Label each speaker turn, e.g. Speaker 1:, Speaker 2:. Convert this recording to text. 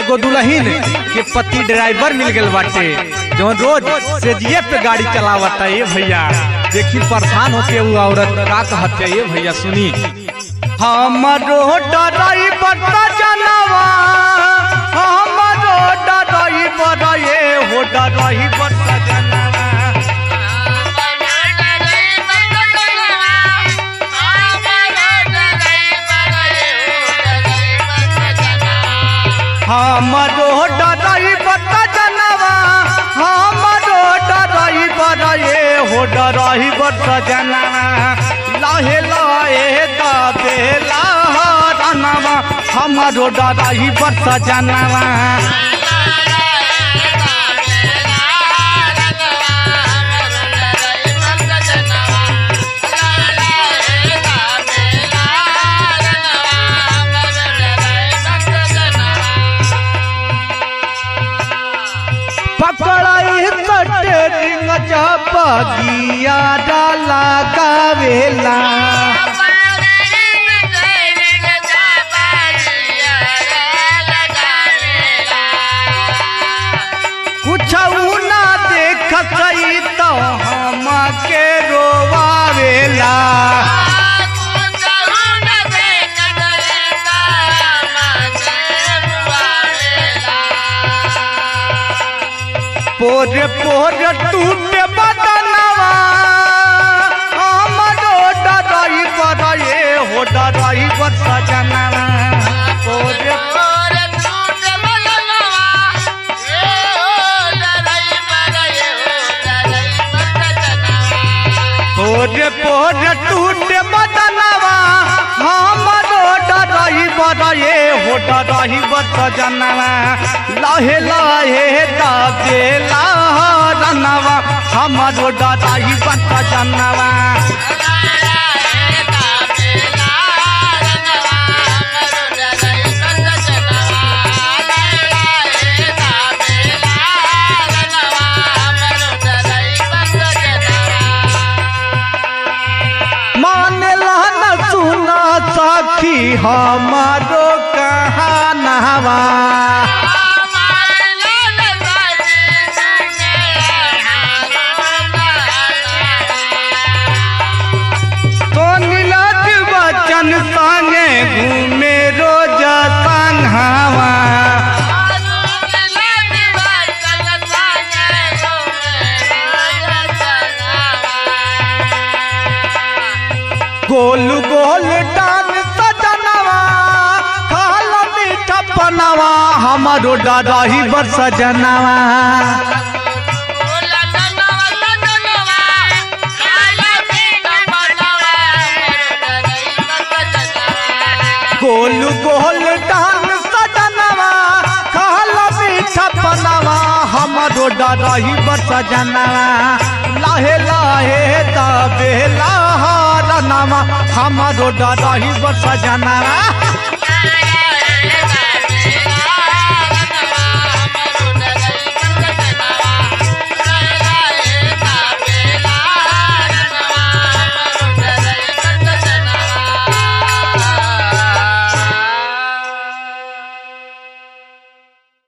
Speaker 1: एगो दुल्हन के पति ड्राइवर मिल गए बाटे जो रोज सेजिए पे गाड़ी चलावता है भैया। देखी परेशान होके वो औरत का कहते ये भैया सुनी। हमरो ड्राइवर सजनवा हमरो ड्राइवर ये हो ड्राइवर सजनवा हमरो ड्राइवर सजनवा हमरो ड्राइवर ये हो ड्राइवर सजनवा लाहे लाहे बेला रनवा हमरो ड्राइवर सजनवा पगिया डाला गावेला कुछ ना देख सही तो हम के रोवावेला पोरे पोरे टूटे बदनवा हमरो ड्राइवर ये हो ड्राइवर सजनवा पोरे पोरे टूटे बदनवा ये हो ड्राइवर ये हो ड्राइवर सजनवा पोरे पोरे टूटे बदनवा हमरो ड्राइवर ये हो ड्राइवर सजनवा लाहे लाहे बेला रनवा हमरो ड्राइवर सजनवा मानेला न सुना सखी हमारो कहानवा संगे घूमे रोज संघावा गोल गोल डान सजनवा खाल मीठा पनवा हमरो ड्राइवर सजनवा गोल गोल डान सजनवा खाल मीठा पनवा हमरो ड्राइवर सजनवा लाहे लाहे बेला रनवा हमरो ड्राइवर सजनवा।